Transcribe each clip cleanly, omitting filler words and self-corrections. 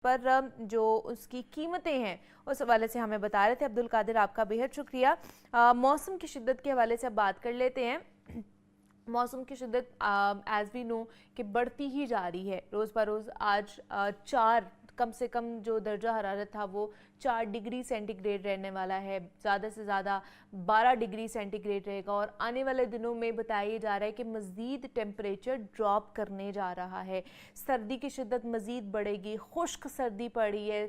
پر جو اس کی قیمتیں ہیں اس حوالے سے ہمیں بتا رہے تھے۔ عبدالقادر آپ کا بہت شکریہ۔ موسم کی شدت کے حوالے سے اب بات کر لیتے ہیں۔ موسم کی شدت ایز وی نو کہ بڑھتی ہی جا رہی ہے روز بروز۔ آج 4 کم سے کم جو درجہ حرارت تھا وہ 4 ڈگری سینٹی گریڈ رہنے والا ہے، زیادہ سے زیادہ 12 ڈگری سینٹی گریڈ رہے گا، اور آنے والے دنوں میں بتایا جا رہا ہے کہ مزید ٹیمپریچر ڈراپ کرنے جا رہا ہے، سردی کی شدت مزید بڑھے گی، خشک سردی پڑی ہے،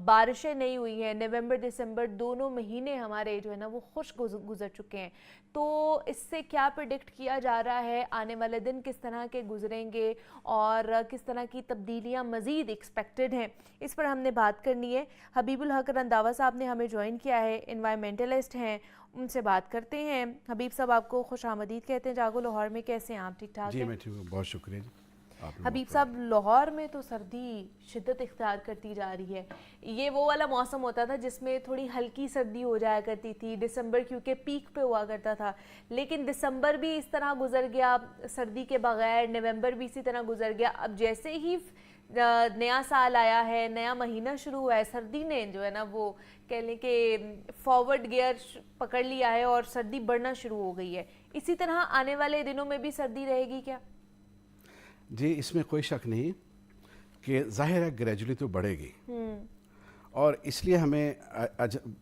بارشیں نہیں ہوئی ہیں، نومبر دسمبر دونوں مہینے ہمارے جو ہے نا وہ خشک گزر چکے ہیں۔ تو اس سے کیا پریڈکٹ کیا جا رہا ہے، آنے والے دن کس طرح کے گزریں گے اور کس طرح کی تبدیلیاں مزید ایکسپیکٹڈ ہیں، اس پر ہم نے بات کرنی ہے۔ حبیب الحق رنداوا صاحب نے ہمیں جوائن کیا ہے، انوائرمنٹلسٹ ہیں، ان سے بات کرتے ہیں۔ حبیب صاحب آپ کو خوش آمدید کہتے ہیں جاگو لاہور میں، کیسے ہیں آپ؟ ٹھیک ٹھاک ہیں؟ جی میں ٹھیک ہوں، بہت شکریہ جی۔ حبیب صاحب لاہور میں تو سردی شدت اختیار کرتی جا رہی ہے، یہ وہ والا موسم ہوتا تھا جس میں تھوڑی ہلکی سردی ہو جایا کرتی تھی، دسمبر کیونکہ پیک پہ ہوا کرتا تھا، لیکن دسمبر بھی اس طرح گزر گیا سردی کے بغیر، نومبر بھی اسی طرح گزر گیا۔ اب جیسے ہی نیا سال آیا ہے، نیا مہینہ شروع ہوا ہے، سردی نے جو ہے نا وہ کہہ لیں کہ فارورڈ گیئر پکڑ لیا ہے اور سردی بڑھنا شروع ہو گئی ہے۔ اسی طرح آنے والے دنوں میں بھی سردی رہے گی کیا؟ جی اس میں کوئی شک نہیں کہ ظاہر ہے گریجولی تو بڑھے گی، اور اس لیے ہمیں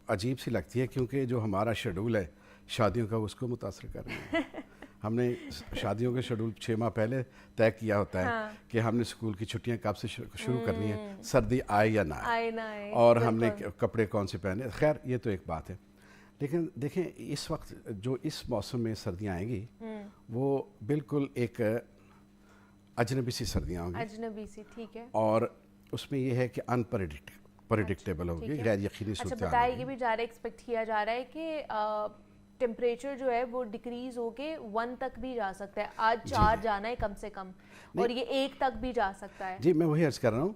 عجیب سی لگتی ہے کیونکہ جو ہمارا شیڈول ہے شادیوں کا اس کو متاثر کر رہی ہے۔ ہم نے شادیوں کے شیڈول 6 ماہ پہلے طے کیا ہوتا ہے کہ ہم نے اسکول کی چھٹیاں کب سے شروع کرنی ہیں، سردی آئے یا نہ آئے، اور ہم نے کپڑے کون سے پہنے۔ خیر یہ تو ایک بات ہے، لیکن دیکھیں اس وقت جو اس موسم میں سردیاں آئیں گی وہ بالکل ایک اجنبی سی سردیاں ہوں گی، اجنبی سی، ٹھیک ہے، اور اس میں یہ ہے کہ پریڈکٹیبل ہوگی، غیر یقینی صورتحال ہوگی۔ بتایا یہ بھی جا رہا ہے، ایکسپیکٹ کیا جا رہا ہے کہ ٹیمپریچر جو ہے وہ ڈیکریز ہو کے 1 تک بھی جا سکتا ہے، آج 4 جانا ہے کم سے کم، اور یہ 1 تک بھی جا سکتا ہے۔ جی میں وہی عرض کر رہا ہوں،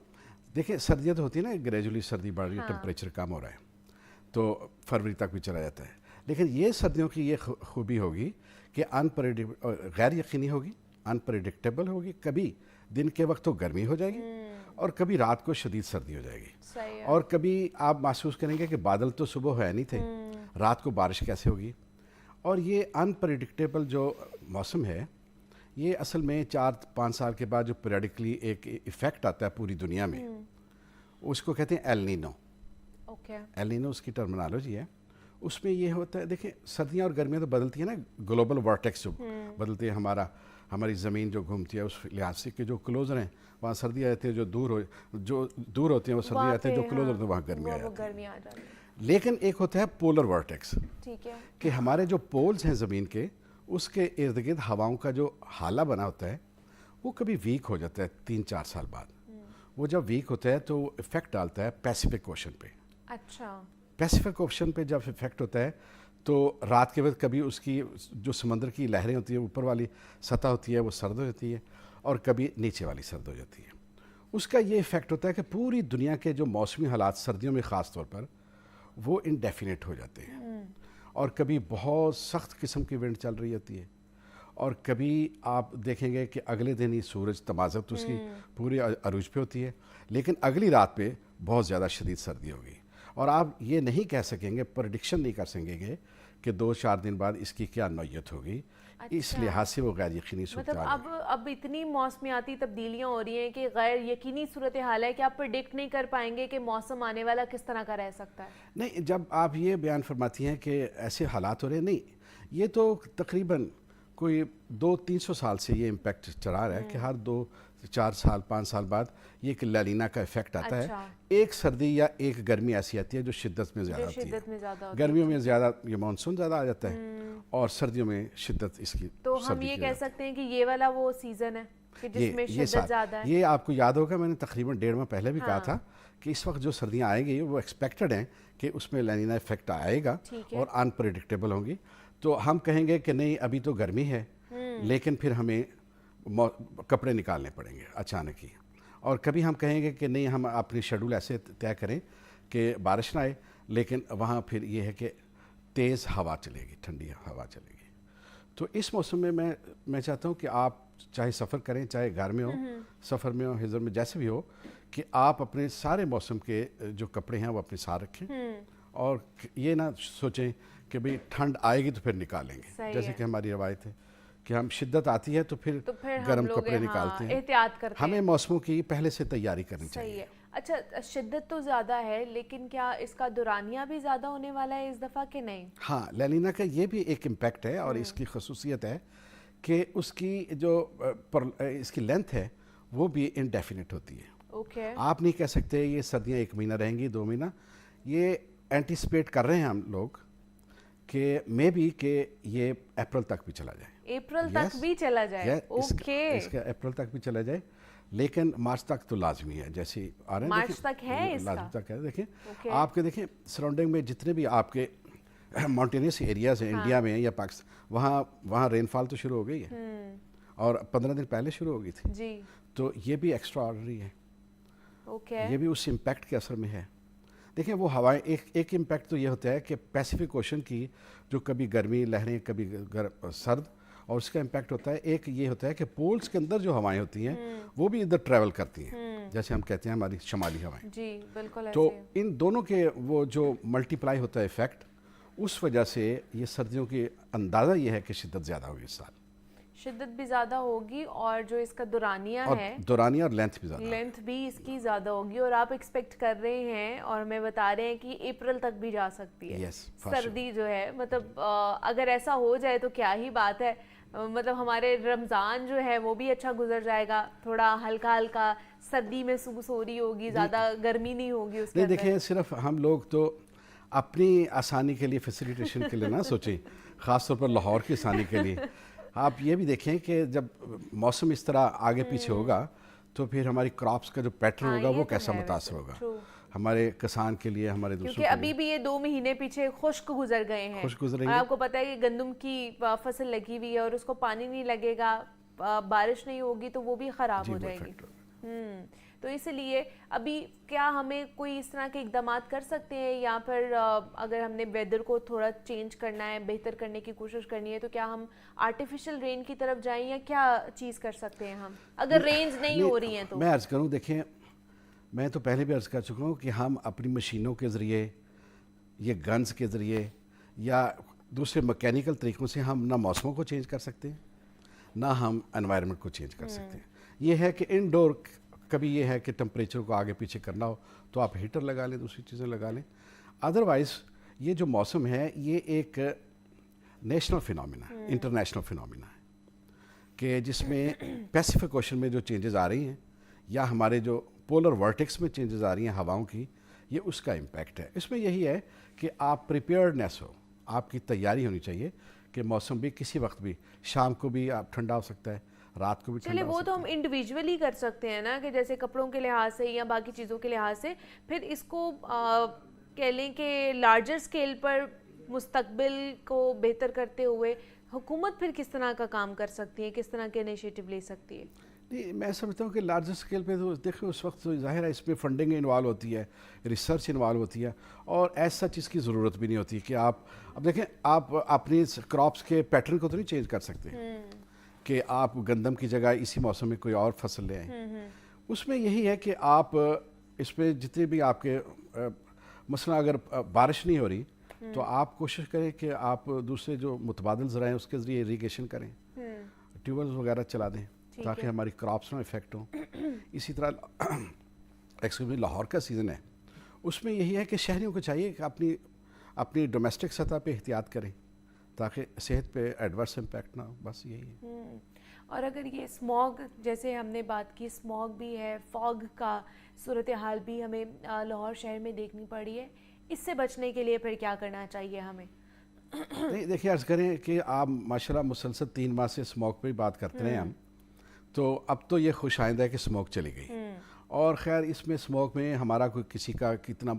دیکھیں سردیاں تو ہوتی ہے نا، گریجولی سردی بڑھ رہی ہے، ٹیمپریچر کم ہو رہا ہے تو فروری تک بھی چلا جاتا ہے، لیکن یہ سردیوں کی یہ خوبی ہوگی کہ غیر یقینی ہوگی، انپریڈکٹیبل ہوگی، کبھی دن کے وقت تو گرمی ہو جائے گی اور کبھی رات کو شدید سردی ہو جائے گی، اور کبھی آپ محسوس کریں گے کہ بادل تو صبح ہے نہیں تھے، رات کو بارش کیسے ہوگی۔ اور یہ انپریڈکٹیبل جو موسم ہے یہ اصل میں 4-5 سال کے بعد جو پیریڈکلی ایک ایفیکٹ آتا ہے پوری دنیا میں، اس کو کہتے ہیں ایل نینو۔ ایل نینو اس کی ٹرمنالوجی ہے، اس میں یہ ہوتا ہے، دیکھیں سردیاں اور گرمیاں تو بدلتی ہیں نا، گلوبل وارٹیکس جو بدلتی ہے، ہماری زمین جو گھومتی ہے اس لحاظ سے کہ جو کلوزر ہیں وہاں سردی آتی ہے، جو دور ہوتے ہیں وہ سردی آتی ہے، جو کلوزر ہوتے ہیں وہاں گرمی آ جاتی ہے۔ لیکن ایک ہوتا ہے پولر وارٹیکس، کہ ہمارے جو پولز ہیں زمین کے، اس کے ارد گرد ہواؤں کا جو حالہ بنا ہوتا ہے وہ کبھی ویک ہو جاتا ہے 3-4 سال بعد، وہ جب ویک ہوتا ہے تو وہ افیکٹ ڈالتا ہے پیسیفک اوشن پہ۔ اچھا، پیسیفک اوشن پہ جب افیکٹ ہوتا ہے تو رات کے وقت کبھی اس کی جو سمندر کی لہریں ہوتی ہیں اوپر والی سطح ہوتی ہے وہ سرد ہو جاتی ہے، اور کبھی نیچے والی سرد ہو جاتی ہے۔ اس کا یہ افیکٹ ہوتا ہے کہ پوری دنیا کے جو موسمی حالات سردیوں میں خاص طور پر وہ انڈیفینٹ ہو جاتے ہیں، اور کبھی بہت سخت قسم کی ونڈ چل رہی ہوتی ہے، اور کبھی آپ دیکھیں گے کہ اگلے دن ہی سورج تمازت اس کی پوری عروج پہ ہوتی ہے، لیکن اگلی رات پہ بہت زیادہ شدید سردی ہوگی، اور آپ یہ نہیں کہہ سکیں گے، پریڈکشن نہیں کر سکیں گے کہ 2-4 دن بعد اس کی کیا نوعیت ہوگی۔ اس لحاظ سے وہ غیر یقینی صورتحال ہے۔ مطلب اب اتنی موسمیاتی تبدیلیاں ہو رہی ہیں کہ غیر یقینی صورتحال ہے کہ آپ پریڈکٹ نہیں کر پائیں گے کہ موسم آنے والا کس طرح کا رہ سکتا ہے۔ نہیں، جب آپ یہ بیان فرماتی ہیں کہ ایسے حالات ہو رہے ہیں، نہیں، یہ تو تقریباً کوئی 200-300 سال سے یہ امپیکٹ چلا رہا ہے کہ ہر 2-4 سال 5 سال بعد یہ ایک لالینا کا افیکٹ آتا ہے، ایک سردی یا ایک گرمی ایسی آتی ہے جو شدت میں زیادہ ہوتی ہے، گرمیوں میں زیادہ یہ مانسون زیادہ آ جاتا ہے، اور سردیوں میں شدت اس کی، تو ہم یہ کہہ سکتے ہیں کہ یہ والا وہ سیزن ہے کہ جس میں شدت زیادہ ہے۔ یہ آپ کو یاد ہوگا میں نے تقریباً 1.5 ماہ پہلے بھی کہا تھا کہ اس وقت جو سردیاں آئیں گی وہ ایکسپیکٹڈ ہیں کہ اس میں لینینا افیکٹ آئے گا اور انپریڈکٹیبل ہوں گی، تو ہم کہیں گے کہ نہیں ابھی تو گرمی ہے، لیکن پھر ہمیں کپڑے نکالنے پڑیں گے اچانک ہی، اور کبھی ہم کہیں گے کہ نہیں ہم اپنی شیڈول ایسے طے کریں کہ بارش نہ آئے، لیکن وہاں پھر یہ ہے کہ تیز ہوا چلے گی، ٹھنڈی ہوا چلے گی۔ تو اس موسم میں میں چاہتا ہوں کہ آپ چاہے سفر کریں، چاہے گھر میں ہو، سفر میں ہو، حضر میں، جیسے بھی ہو، کہ آپ اپنے سارے موسم کے جو کپڑے ہیں وہ اپنے ساتھ رکھیں اور یہ نہ سوچیں کہ بھئی ٹھنڈ آئے گی تو پھر نکالیں گے، جیسے کہ ہماری روایت ہے کہ ہم شدت آتی ہے تو پھر گرم کپڑے نکالتے ہیں، احتیاط کرتے ہیں. ہمیں موسموں کی پہلے سے تیاری کرنی صحیح چاہیے. ہے. اچھا شدت تو زیادہ ہے لیکن کیا اس کا دورانیہ بھی زیادہ ہونے والا ہے اس دفعہ کہ نہیں؟ ہاں، لیلینا کا یہ بھی ایک امپیکٹ ہے اور اس کی خصوصیت ہے کہ اس کی جو اس کی لینتھ ہے وہ بھی انڈیفینٹ ہوتی ہے. اوکے. آپ نہیں کہہ سکتے یہ سردیاں 1 مہینہ رہیں گی 2 مہینہ. یہ اینٹیسپیٹ کر رہے ہیں ہم لوگ کہ مے بی کہ یہ اپریل تک بھی چلا جائے. اپریل تک بھی چلا جائے. اوکے. اس کا اپریل تک بھی چلا جائے لیکن مارچ تک تو لازمی ہے. جیسے آ رہے ہیں مارچ تک ہے اس کا لازمی تک ہے. دیکھیں آپ کے دیکھیں سراؤنڈنگ میں جتنے بھی آپ کے ماؤنٹینس ایریاز ہیں انڈیا میں یا پاکستان وہاں رین فال تو شروع ہو گئی ہے اور 15 دن پہلے شروع ہو گئی تھی جی. تو یہ بھی ایکسٹرا آرڈنری ہے. اوکے. یہ بھی اس امپیکٹ کے اثر میں ہے. دیکھیں وہ ہوائیں ایک امپیکٹ تو یہ ہوتا ہے کہ پیسیفک اوشن کی جو کبھی گرمی لہریں کبھی سرد اور اس کا امپیکٹ ہوتا ہے. ایک یہ ہوتا ہے کہ پولز کے اندر جو ہوائیں ہوتی ہیں وہ بھی ادھر ٹریول کرتی ہیں جیسے ہم کہتے ہیں ہماری شمالی ہوائیں. جی بالکل. تو ان دونوں کے وہ جو ملٹی پلائی ہوتا ہے افیکٹ اس وجہ سے یہ سردیوں کی اندازہ یہ ہے کہ شدت زیادہ ہوگی اس سال. شدت بھی زیادہ ہوگی اور جو اس کا دورانیہ ہے دورانیہ اور لینتھ بھی زیادہ لینتھ بھی اس کی زیادہ ہوگی اور آپ ایکسپیکٹ کر رہے ہیں اور ہمیں بتا رہے ہیں کہ اپریل تک بھی جا سکتی ہے سردی جو ہے. مطلب اگر ایسا ہو جائے تو کیا ہی بات ہے. مطلب ہمارے رمضان جو ہے وہ بھی اچھا گزر جائے گا. تھوڑا ہلکا ہلکا سردی محسوس ہو رہی ہوگی زیادہ گرمی نہیں ہوگی اس کے. دیکھیں صرف ہم لوگ تو اپنی آسانی کے لیے فیسیلیٹیشن کے لیے نہ سوچیں خاص طور پر لاہور کی آسانی کے لیے. آپ یہ بھی دیکھیں کہ جب موسم اس طرح آگے پیچھے ہوگا تو پھر ہماری کراپس کا جو پیٹرن ہوگا وہ کیسا متاثر ہوگا ہمارے کسان کے لیے ہمارے دوسروں کے لیے. کیونکہ ابھی بھی یہ 2 مہینے پیچھے خشک گزر گئے ہیں. آپ کو پتہ ہے کہ گندم کی فصل لگی ہوئی ہے اور اس کو پانی نہیں لگے گا بارش نہیں ہوگی تو وہ بھی خراب ہو جائے گی. تو اس لیے ابھی کیا ہمیں کوئی اس طرح کے اقدامات کر سکتے ہیں یا پھر اگر ہم نے ویدر کو تھوڑا چینج کرنا ہے بہتر کرنے کی کوشش کرنی ہے تو کیا ہم آرٹیفیشل رین کی طرف جائیں یا کیا چیز کر سکتے ہیں ہم اگر رینز نہیں ہو رہی ہیں تو؟ میں عرض کروں دیکھیں میں تو پہلے بھی عرض کر چکا ہوں کہ ہم اپنی مشینوں کے ذریعے یہ گنز کے ذریعے یا دوسرے مکینیکل طریقوں سے ہم نہ موسموں کو چینج کر سکتے ہیں نہ ہم انوائرمنٹ کو چینج کر سکتے ہیں. یہ ہے کہ انڈور کبھی یہ ہے کہ ٹمپریچر کو آگے پیچھے کرنا ہو تو آپ ہیٹر لگا لیں دوسری چیزیں لگا لیں. ادروائز یہ جو موسم ہے یہ ایک نیشنل فینومینا ہے انٹرنیشنل فینومینا ہے کہ جس میں پیسیفک اوشن میں جو چینجز آ رہی ہیں یا ہمارے جو پولر ورٹکس میں چینجز آ رہی ہیں ہواؤں کی یہ اس کا امپیکٹ ہے. اس میں یہی ہے کہ آپ پریپیئرڈنیس ہو آپ کی تیاری ہونی چاہیے کہ موسم بھی کسی وقت بھی شام کو بھی آپ ٹھنڈا ہو سکتا ہے رات کو بھی ٹھنڈا ہو سکتا ہے. وہ تو ہم انڈیویجولی کر سکتے ہیں نا کہ جیسے کپڑوں کے لحاظ سے یا باقی چیزوں کے لحاظ سے. پھر اس کو کہہ لیں کہ لارجر اسکیل پر مستقبل کو بہتر کرتے ہوئے حکومت پھر کس طرح کا کام کر سکتی ہے کس طرح کے انیشیٹو لے سکتی ہے؟ نہیں میں سمجھتا ہوں کہ لارجر اسکیل پہ تو دیکھیں اس وقت تو ظاہر ہے اس میں فنڈنگ انوالو ہوتی ہے ریسرچ انوالو ہوتی ہے اور ایسا چیز کی ضرورت بھی نہیں ہوتی کہ آپ اب دیکھیں آپ اپنی کراپس کے پیٹرن کو تو نہیں چینج کر سکتے کہ آپ گندم کی جگہ اسی موسم میں کوئی اور فصل لے آئیں. اس میں یہی ہے کہ آپ اس پہ جتنے بھی آپ کے مثلا اگر بارش نہیں ہو رہی تو آپ کوشش کریں کہ آپ دوسرے جو متبادل ذرائع ہیں اس کے ذریعے اریگیشن کریں ٹیوب ویلز وغیرہ چلا دیں تاکہ ہماری کراپس میں افیکٹ ہوں. اسی طرح لاہور کا سیزن ہے اس میں یہی ہے کہ شہریوں کو چاہیے کہ اپنی ڈومیسٹک سطح پہ احتیاط کریں تاکہ صحت پہ ایڈورس امپیکٹ نہ ہو. بس یہی ہے. اور اگر یہ اسموگ جیسے ہم نے بات کی اسموگ بھی ہے فاگ کا صورتحال بھی ہمیں لاہور شہر میں دیکھنی پڑی ہے اس سے بچنے کے لیے پھر کیا کرنا چاہیے ہمیں؟ نہیں دیکھیے عرض کریں کہ آپ ماشاء اللہ مسلسل 3 ماہ سے اسموگ پہ بات کرتے ہیں ہم تو اب تو یہ خوش آئندہ ہے کہ اسموگ چلی گئی اور خیر اس میں اسموگ میں ہمارا کوئی کسی کا کتنا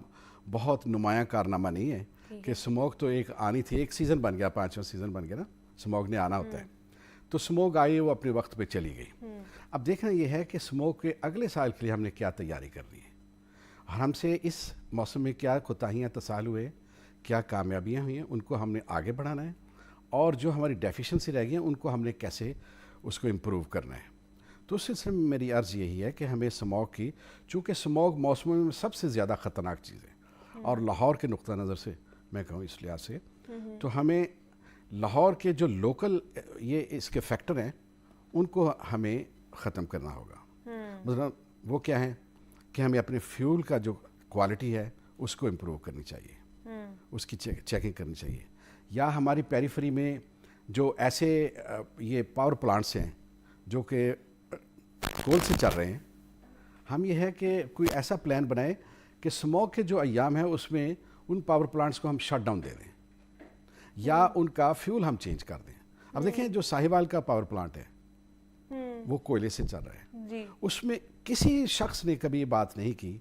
بہت نمایاں کارنامہ نہیں ہے کہ اسموگ تو ایک آنی تھی ایک سیزن بن گیا 5واں سیزن بن گیا نا اسموگ نے آنا ہوتا ہے تو اسموگ آئی وہ اپنے وقت پہ چلی گئی. اب دیکھنا یہ ہے کہ اسموگ کے اگلے سال کے لیے ہم نے کیا تیاری کرنی ہے اور ہم سے اس موسم میں کیا کوتاہیاں تصال ہوئے کیا کامیابیاں ہوئی ہیں ان کو ہم نے آگے بڑھانا ہے اور جو ہماری ڈیفیشنسی رہ گئی ہیں ان کو ہم نے کیسے اس کو امپروو کرنا ہے. تو اس سلسلے میں میری عرض یہی ہے کہ ہمیں اسموگ کی، چونکہ اسموگ موسموں میں سب سے زیادہ خطرناک چیز ہے، اور لاہور کے نقطہ نظر سے میں کہوں اس لحاظ سے، تو ہمیں لاہور کے جو لوکل یہ اس کے فیکٹر ہیں ان کو ہمیں ختم کرنا ہوگا. مطلب وہ کیا ہے کہ ہمیں اپنے فیول کا جو کوالٹی ہے اس کو امپروو کرنی چاہیے، اس کی چیکنگ کرنی چاہیے. یا ہماری پیریفری میں جو ایسے یہ پاور پلانٹس ہیں جو کہ کول سے چل رہے ہیں، ہم یہ ہے کہ کوئی ایسا پلان بنائے کہ اسموگ کے جو ایام ہیں اس میں ان پاور پلانٹس کو ہم شٹ ڈاؤن دے دیں یا ان کا فیول ہم چینج کر دیں. اب دیکھیں جو ساہیوال کا پاور پلانٹ ہے وہ کوئلے سے چل رہا ہے، اس میں کسی شخص نے کبھی یہ بات نہیں کی.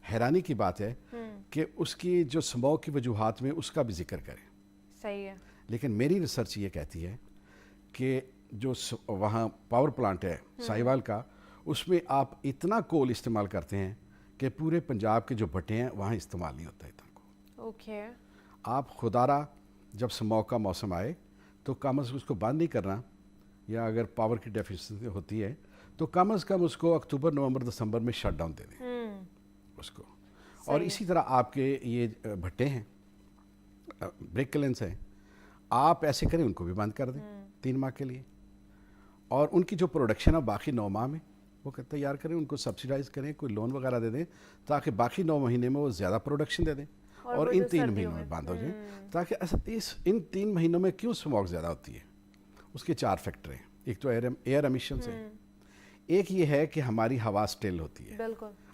حیرانی کی بات ہے کہ اس کی جو اسموگ کی وجوہات میں اس کا بھی ذکر کریں. صحیح ہے. لیکن میری ریسرچ یہ کہتی ہے کہ جو وہاں پاور پلانٹ ہے ساہیوال کا، اس میں آپ اتنا کول استعمال کرتے ہیں کہ پورے پنجاب کے جو بھٹے ہیں وہاں استعمال نہیں ہوتا اتنا کول. اوکے. آپ خدارہ جب اسموگ کا موسم آئے تو کم از کم اس کو بند نہیں کرنا، یا اگر پاور کی ڈیفیشنسی ہوتی ہے تو کم از کم اس کو اکتوبر نومبر دسمبر میں شٹ ڈاؤن دے دیں اس کو. اور اسی طرح آپ کے یہ بھٹے ہیں، بریک کلنس ہیں، آپ ایسے کریں ان کو بھی بند کر دیں 3 ماہ کے لیے، اور ان کی جو پروڈکشن ہے باقی 9 ماہ میں وہ تیار کریں، ان کو سبسیڈائز کریں، کوئی لون وغیرہ دے دیں تاکہ باقی 9 مہینے میں وہ زیادہ پروڈکشن دے دیں اور ان 3 مہینوں میں بند ہو جائیں. تاکہ ان 3 مہینوں میں کیوں اسموگ زیادہ ہوتی ہے، اس کے 4 فیکٹر ہیں. ایک تو ایئر ایمیشنز ہیں، ایک یہ ہے کہ ہماری ہوا سٹل ہوتی ہے،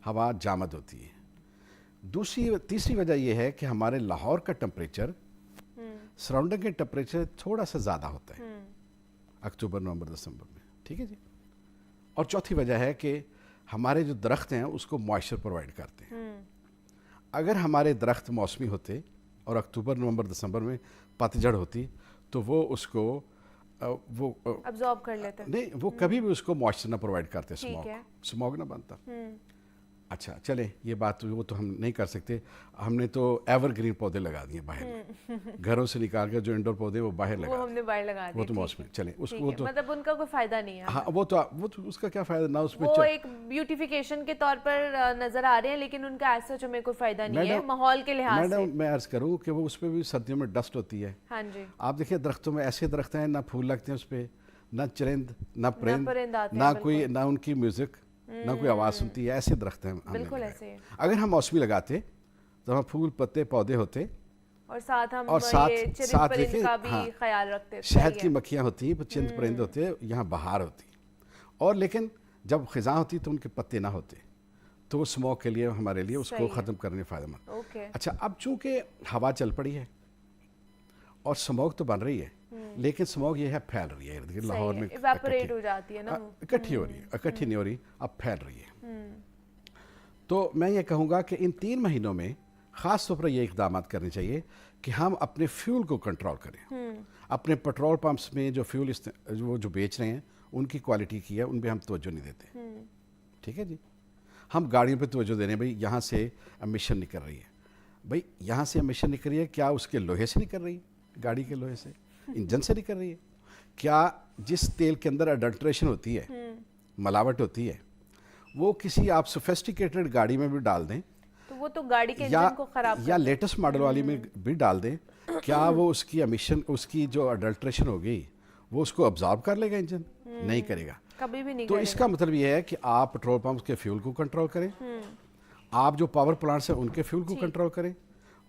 ہوا جامد ہوتی ہے. تیسری وجہ یہ ہے کہ ہمارے لاہور کا ٹمپریچر سراؤنڈنگ کے ٹمپریچر تھوڑا سا زیادہ ہوتا ہے اکتوبر نومبر دسمبر میں. ٹھیک ہے جی. اور چوتھی وجہ ہے کہ ہمارے جو درخت ہیں اس کو موائسچر پرووائڈ کرتے ہیں. اگر ہمارے درخت موسمی ہوتے اور اکتوبر نومبر دسمبر میں پتجھڑ ہوتی تو وہ اس کو وہ ابزارب کر لیتے، نہیں، وہ کبھی بھی اس کو موائسچر نہ پرووائڈ کرتے، اسموگ نہ بنتا. اچھا چلیں، یہ بات وہ تو ہم نہیں کر سکتے. ہم نے تو ایور گرین پودے لگا دیے باہر، گھروں سے نکال کر جو انڈور پودے وہ باہر لگا، ہم نے باہر لگا دیے. وہ تو موسمی چلیں اس کو تو مطلب ان کا کوئی فائدہ نہیں ہے. ہاں وہ تو اس کا کیا فائدہ، نہ اس میں وہ ایک بیوٹیفیکیشن کے طور پر نظر آ رہے ہیں لیکن ان کا ایسا جو میں کوئی فائدہ نہیں ہے ماحول کے لحاظ سے. میں عرض کروں کہ وہ اس پہ بھی سردیوں میں ڈسٹ ہوتی ہے. ہاں جی. آپ دیکھیں درختوں میں ایسے درخت ہیں نہ پھول لگتے ہیں اس پہ، نہ چرند نہ پرند، نہ ان کی میوزک، نہ کوئی آواز سنتی ہے. ایسے درخت ہیں. بالکل ایسے. اگر ہم موسمی لگاتے تو ہم پھول پتے پودے ہوتے اور ساتھ ہم ساتھ پرند کا بھی خیال رکھتے. شہد کی مکھیاں ہوتی ہیں، چند پرند ہوتے، یہاں بہار ہوتی. اور لیکن جب خزاں ہوتی تو ان کے پتے نہ ہوتے، تو وہ اسموگ کے لیے ہمارے لیے اس کو ختم کرنے فائدہ مند. اچھا اب چونکہ ہوا چل پڑی ہے اور اسموگ تو بن رہی ہے، لیکن اسموگ یہ ہے پھیل رہی ہے لاہور میں، ایواپوریٹ ہو جاتی ہے نا، اکٹھی ہو رہی ہے، اکٹھی نہیں ہو رہی، اب پھیل رہی ہے. تو میں یہ کہوں گا کہ ان 3 مہینوں میں خاص طور پر یہ اقدامات کرنے چاہیے کہ ہم اپنے فیول کو کنٹرول کریں. اپنے پیٹرول پمپس میں جو فیول وہ جو بیچ رہے ہیں ان کی کوالٹی کی ہے، ان پہ ہم توجہ نہیں دیتے. ٹھیک ہے جی. ہم گاڑیوں پہ توجہ دے رہے ہیں، بھائی یہاں سے امیشن نکل رہی ہے، بھائی یہاں سے امیشن نکل رہی ہے، کیا اس کے لوہے سے نکل رہی ہے، گاڑی کے لوہے سے، انجن سے نکل رہی ہے؟ کیا جس تیل کے اندر اڈلٹریشن ہوتی ہے، ملاوٹ ہوتی ہے، وہ کسی آپ سوفیسٹیکیٹڈ گاڑی میں بھی ڈال دیں تو وہ تو گاڑی کے انجن کو خراب یا لیٹسٹ ماڈل والی میں بھی ڈال دیں، کیا وہ اس کی امیشن، اس کی جو اڈلٹریشن ہو گئی وہ اس کو ابزارب کر لے گا؟ انجن نہیں کرے گا، کبھی بھی نہیں. تو اس کا مطلب یہ ہے کہ آپ پیٹرول پمپ کے فیول کو کنٹرول کریں، آپ جو پاور پلانٹس ہیں ان کے فیول کو کنٹرول کریں،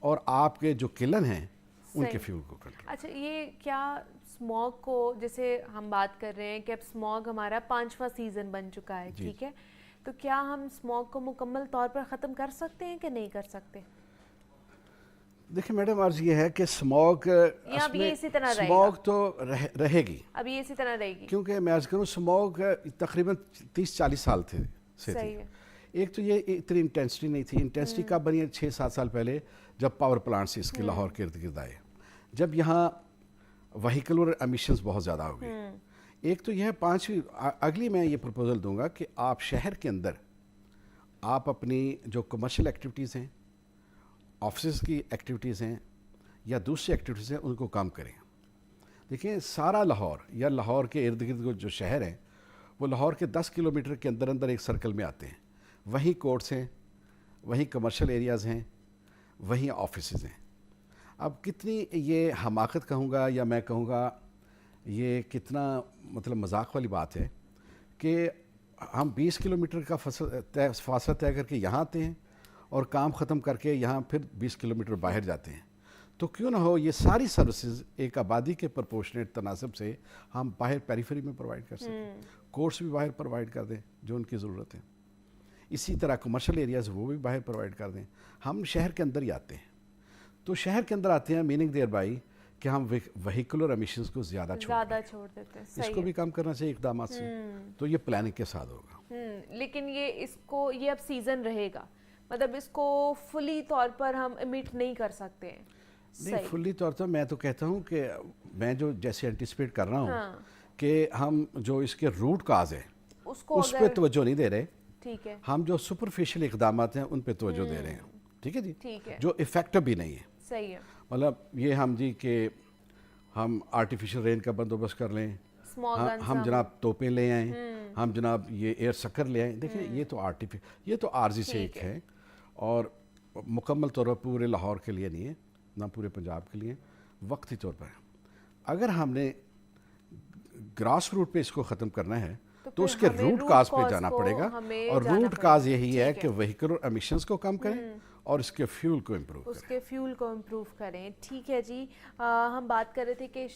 اور آپ کے جو کلن ہیں ان کے فیول کو کنٹرول. اچھا یہ کیا اسموگ کو، جیسے ہم بات کر رہے ہیں کہ اب اسموگ ہمارا 5واں سیزن بن چکا ہے، ٹھیک ہے، تو کیا ہم اسموگ کو مکمل طور پر ختم کر سکتے ہیں کہ نہیں کر سکتے؟ دیکھیں میڈم عرض یہ ہے کہ اسموگ تو رہے گی، اب یہ اسی طرح رہے گی، کیونکہ میں عرض کروں اسموگ تقریباً 30-40 سال تھے. ایک تو یہ اتنی انٹینسٹی نہیں تھی. انٹینسٹی کب بنی ہے؟ 6-7 سال پہلے جب پاور پلانٹس اس کے لاہور کے ارد گرد آئے، جب یہاں وہیکلر امیشنز بہت زیادہ ہو گئی. ایک تو یہ ہے 5ویں اگلی میں یہ پرپوزل دوں گا کہ آپ شہر کے اندر آپ اپنی جو کمرشل ایکٹیویٹیز ہیں، آفسز کی ایکٹیویٹیز ہیں یا دوسری ایکٹیویٹیز ہیں، ان کو کم کریں. دیکھیں سارا لاہور یا لاہور کے ارد گرد جو شہر ہیں وہ لاہور کے 10 کلومیٹر کے اندر اندر ایک سرکل میں آتے ہیں. وہیں کورٹس ہیں, وہیں کمرشل ایریاز ہیں, وہیں آفیسز ہیں. اب کتنی یہ حماقت کہوں گا یا میں کہوں گا یہ کتنا مطلب مذاق والی بات ہے کہ ہم 20 کلومیٹر کا فاصلہ طے کر کے یہاں آتے ہیں اور کام ختم کر کے یہاں پھر 20 کلومیٹر باہر جاتے ہیں. تو کیوں نہ ہو یہ ساری سروسز ایک آبادی کے پرپورشنیٹ تناسب سے ہم باہر پیریفری میں پرووائڈ کر سکیں. کورس بھی باہر پرووائڈ کر دیں جو ان کی ضرورت ہے. اسی طرح کمرشل ایریاز وہ بھی باہر پرووائڈ کر دیں. ہم شہر کے اندر ہی آتے ہیں. تو شہر کے اندر آتے ہیں میننگ دیر بائی کہ ہم وہیکولر ایمیشنز کو زیادہ چھوڑ دیتے ہیں. اس کو بھی کام کرنا چاہیے اقدامات سے. تو یہ پلاننگ کے ساتھ ہوگا. لیکن یہ اب سیزن رہے گا, مطلب اس کو فلی طور پر ہم امیٹ نہیں کر سکتے ہیں. نہیں فلی طور پر میں تو کہتا ہوں کہ میں جو جیسے اینٹیسپیٹ کر رہا ہوں کہ ہم جو اس کے روٹ کاز ہے اس پہ توجہ نہیں دے رہے. ٹھیک ہے. ہم جو سپرفیشل اقدامات ہیں ان پہ توجہ دے رہے ہیں. ٹھیک ہے جی, جو افیکٹو بھی نہیں ہے. صحیح ہے. مطلب یہ ہم جی کہ ہم آرٹیفیشل رین کا بندوبست کر لیں, ہم جناب توپیں لے آئیں, ہم جناب یہ ایئر سکر لے آئیں. دیکھیں یہ تو عارضی سے ایک ہے اور مکمل طور پر پورے لاہور کے لیے نہیں ہے, نہ پورے پنجاب کے لیے, وقتی طور پر. اگر ہم نے گراس روٹ پہ اس کو ختم کرنا ہے تو اس کے روٹ کاز پہ جانا پڑے گا, اور روٹ کاز یہی ہے کہ وہیکولر ایمیشنز کو کم کریں اور اس کے فیول کو امپروو کریں. ٹھیک ہے جی. ہم بات کر رہے تھے کہ